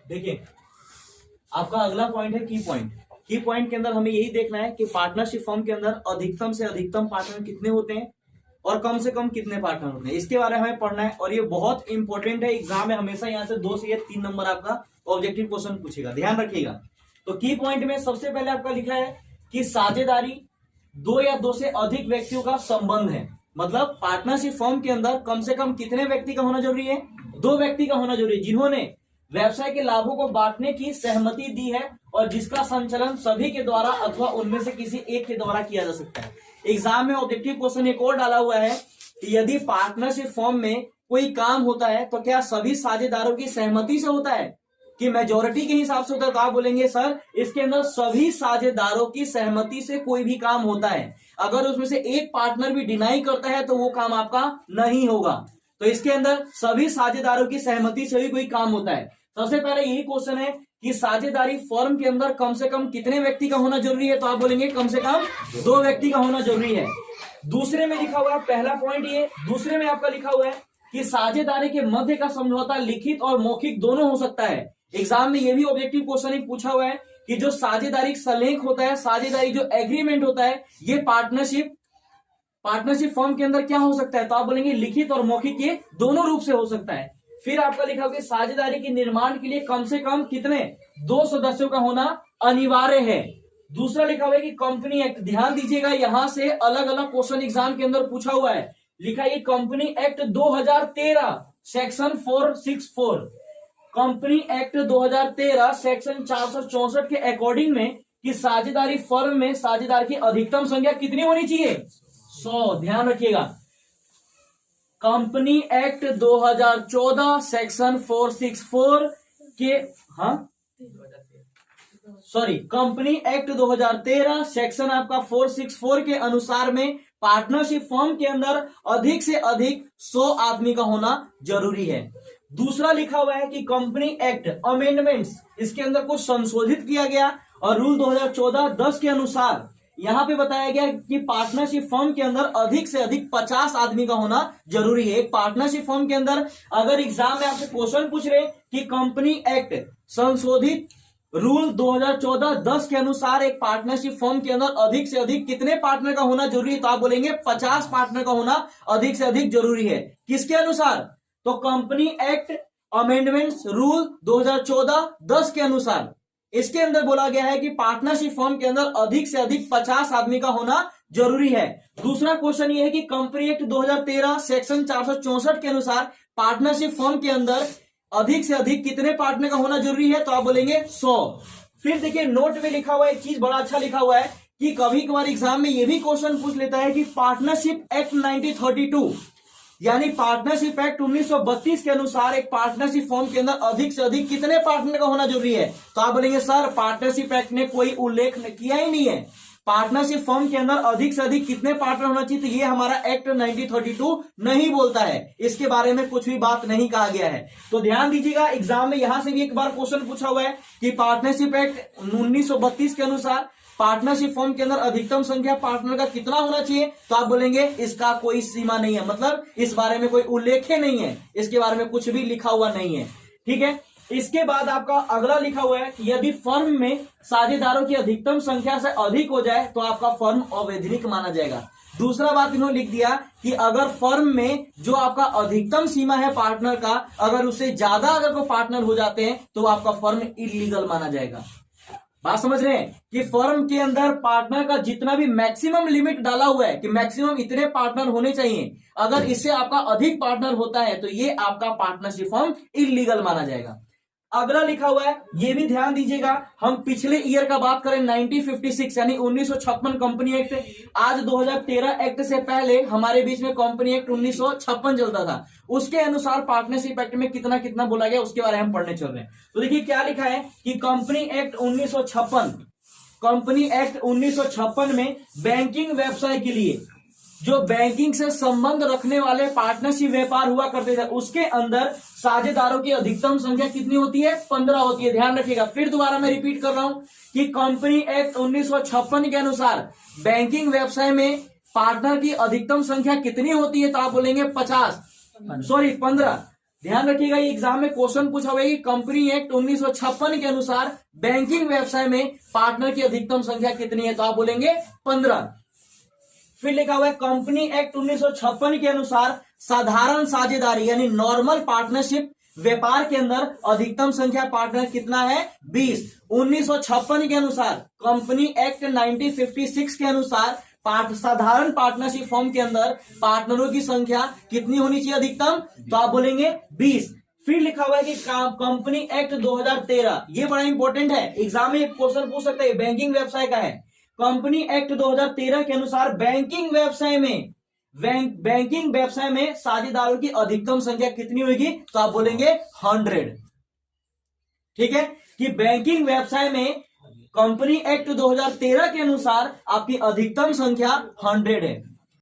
देखिए आपका अगला पॉइंट है की पॉइंट। की पॉइंट के अंदर हमें यही देखना है कि पार्टनरशिप फर्म के अंदर अधिकतम से अधिकतम पार्टनर कितने होते हैं और कम से कम कितने पार्टनर होते हैं, इसके बारे में हमें पढ़ना है। और ये बहुत इंपॉर्टेंट है, एग्जाम में हमेशा यहाँ से 2 से 3 नंबर आपका ऑब्जेक्टिव क्वेश्चन पूछेगा, ध्यान रखिएगा। तो की पॉइंट में सबसे पहले आपका लिखा है कि साझेदारी 2 या 2 से अधिक व्यक्तियों का संबंध है। मतलब पार्टनरशिप फर्म के अंदर कम से कम कितने व्यक्ति का होना जरूरी है? 2 व्यक्ति का होना जरूरी है, जिन्होंने व्यवसाय के लाभों को बांटने की सहमति दी है और जिसका संचालन सभी के द्वारा अथवा उनमें से किसी एक के द्वारा किया जा सकता है। एग्जाम में ऑब्जेक्टिव क्वेश्चन एक और डाला हुआ है कि यदि पार्टनरशिप फर्म में कोई काम होता है तो क्या सभी साझेदारों की सहमति से होता है कि मेजोरिटी के हिसाब से होता है? तो आप बोलेंगे सर इसके अंदर सभी साझेदारों की सहमति से कोई भी काम होता है, अगर उसमें से एक पार्टनर भी डिनाई करता है तो वो काम आपका नहीं होगा। तो इसके अंदर सभी साझेदारों की सहमति से ही कोई काम होता है। सबसे पहले यही क्वेश्चन है कि साझेदारी फर्म के अंदर कम से कम कितने व्यक्ति का होना जरूरी है? तो आप बोलेंगे कम से कम 2 व्यक्ति का होना जरूरी है। दूसरे में लिखा हुआ है, पहला पॉइंट ये, दूसरे में आपका लिखा हुआ है कि साझेदारी के मध्य का समझौता लिखित और मौखिक दोनों हो सकता है। एग्जाम में ये भी ऑब्जेक्टिव क्वेश्चन एक पूछा हुआ है कि जो साझेदारी सलेख होता है, साझेदारी जो एग्रीमेंट होता है, ये पार्टनरशिप फर्म के अंदर क्या हो सकता है? तो आप बोलेंगे लिखित और मौखिक, ये दोनों रूप से हो सकता है। फिर आपका लिखा होगा साझेदारी के निर्माण के लिए कम से कम कितने 2 सदस्यों का होना अनिवार्य है। दूसरा लिखा हुआ है कि कंपनी एक्ट, ध्यान दीजिएगा यहां से अलग अलग क्वेश्चन एग्जाम के अंदर पूछा हुआ है। लिखा है company act 2013 section 464, company act 2013 section 464 के अकॉर्डिंग में कि साझेदारी फर्म में साझेदार की अधिकतम संख्या कितनी होनी चाहिए? 100। ध्यान रखिएगा, कंपनी एक्ट 2014 सेक्शन 464 के कंपनी एक्ट 2013 सेक्शन आपका 464 के अनुसार में पार्टनरशिप फर्म के अंदर अधिक से अधिक 100 आदमी का होना जरूरी है। दूसरा लिखा हुआ है कि कंपनी एक्ट अमेंडमेंट्स, इसके अंदर कुछ संशोधित किया गया और रूल 2014-10 के अनुसार यहां पे बताया गया कि पार्टनरशिप फर्म के अंदर अधिक से अधिक 50 आदमी का होना जरूरी है। एक पार्टनरशिप फर्म के अंदर अगर एग्जाम में आपसे क्वेश्चन पूछ रहे कि कंपनी एक्ट संशोधित रूल 2014-10 के अनुसार एक पार्टनरशिप फर्म के अंदर अधिक से अधिक कितने पार्टनर का होना जरूरी है? तो आप बोलेंगे 50 पार्टनर का होना अधिक से अधिक जरूरी है। किसके अनुसार? तो कंपनी एक्ट अमेंडमेंट्स रूल 2014-10 के अनुसार इसके अंदर बोला गया है कि पार्टनरशिप फर्म के अंदर अधिक से अधिक 50 आदमी का होना जरूरी है। दूसरा क्वेश्चन ये है कि कंपनी एक्ट 2013 सेक्शन 464 के अनुसार पार्टनरशिप फर्म के अंदर अधिक से अधिक कितने पार्टनर का होना जरूरी है? तो आप बोलेंगे 100। फिर देखिए नोट में लिखा हुआ है, एक चीज बड़ा अच्छा लिखा हुआ है कि कभी कभार एग्जाम में ये भी क्वेश्चन पूछ लेता है कि पार्टनरशिप एक्ट 1932 यानी पार्टनरशिप एक्ट 1932 के अनुसार एक पार्टनरशिप फर्म के अंदर अधिक से अधिक कितने पार्टनर का होना जरूरी है? तो आप बोलेंगे सर पार्टनरशिप एक्ट ने कोई उल्लेख किया ही नहीं है, पार्टनरशिप फर्म के अंदर अधिक से अधिक कितने पार्टनर होना चाहिए, तो ये हमारा एक्ट 1932 नहीं बोलता है, इसके बारे में कुछ भी बात नहीं कहा गया है। तो ध्यान दीजिएगा एग्जाम में यहां से भी एक बार क्वेश्चन पूछा हुआ है कि पार्टनरशिप एक्ट 1932 के अनुसार पार्टनरशिप फर्म के अंदर अधिकतम संख्या पार्टनर का कितना होना चाहिए? तो आप बोलेंगे इसका कोई सीमा नहीं है, मतलब इस बारे में कोई उल्लेख नहीं है, इसके बारे में कुछ भी लिखा हुआ नहीं है। ठीक है, इसके बाद आपका अगला लिखा हुआ है कि यदि फर्म में साझेदारों की अधिकतम संख्या से अधिक हो जाए तो आपका फर्म अवैधानिक माना जाएगा। दूसरा बात इन्होंने लिख दिया कि अगर फर्म में जो आपका अधिकतम सीमा है पार्टनर का, अगर उससे ज्यादा अगर कोई पार्टनर हो जाते हैं तो आपका फर्म इलीगल माना जाएगा। बात समझ रहे हैं कि फर्म के अंदर पार्टनर का जितना भी मैक्सिमम लिमिट डाला हुआ है कि मैक्सिमम इतने पार्टनर होने चाहिए, अगर इससे आपका अधिक पार्टनर होता है तो ये आपका पार्टनरशिप फर्म इलीगल माना जाएगा। अगला लिखा हुआ है, ये भी ध्यान दीजिएगा, हम पिछले ईयर का बात करें 1956 यानी 1956 कंपनी एक्ट, आज 2013 एक्ट से पहले हमारे बीच में कंपनी एक्ट 1956 चलता था, उसके अनुसार पार्टनरशिप एक्ट में कितना कितना बोला गया उसके बारे में हम पढ़ने चल रहे हैं। तो देखिए क्या लिखा है कि कंपनी एक्ट 1956 में बैंकिंग व्यवसाय के लिए जो बैंकिंग से संबंध रखने वाले पार्टनरशिप व्यापार हुआ करते थे उसके अंदर साझेदारों की अधिकतम संख्या कितनी होती है? 15 होती है। ध्यान रखिएगा, फिर दोबारा मैं रिपीट कर रहा हूं कि कंपनी एक्ट 1956 के अनुसार बैंकिंग व्यवसाय में पार्टनर की अधिकतम संख्या कितनी होती है? तो आप बोलेंगे 15। ध्यान रखिएगा, ये एग्जाम में क्वेश्चन पूछा हुआ है कि कंपनी एक्ट 1956 के अनुसार बैंकिंग व्यवसाय में पार्टनर की अधिकतम संख्या कितनी है, तो आप बोलेंगे 15। फिर लिखा हुआ है कंपनी एक्ट 1956 के अनुसार साधारण साझेदारी यानी नॉर्मल पार्टनरशिप व्यापार के अंदर अधिकतम संख्या पार्टनर कितना है, 20। 1956 के अनुसार कंपनी एक्ट 1956 के अनुसार साधारण पार्टनरशिप फॉर्म के अंदर पार्टनरों की संख्या कितनी होनी चाहिए अधिकतम, तो आप बोलेंगे 20। फिर लिखा हुआ है कि कंपनी एक्ट 2013, ये बड़ा इंपॉर्टेंट है, एग्जाम में क्वेश्चन पूछ सकते हैं, बैंकिंग व्यवसाय का है। कंपनी एक्ट 2013 के अनुसार बैंकिंग व्यवसाय में साझेदारों की अधिकतम संख्या कितनी होगी, तो आप बोलेंगे 100। ठीक है, कि बैंकिंग व्यवसाय में कंपनी एक्ट 2013 के अनुसार आपकी अधिकतम संख्या 100 है।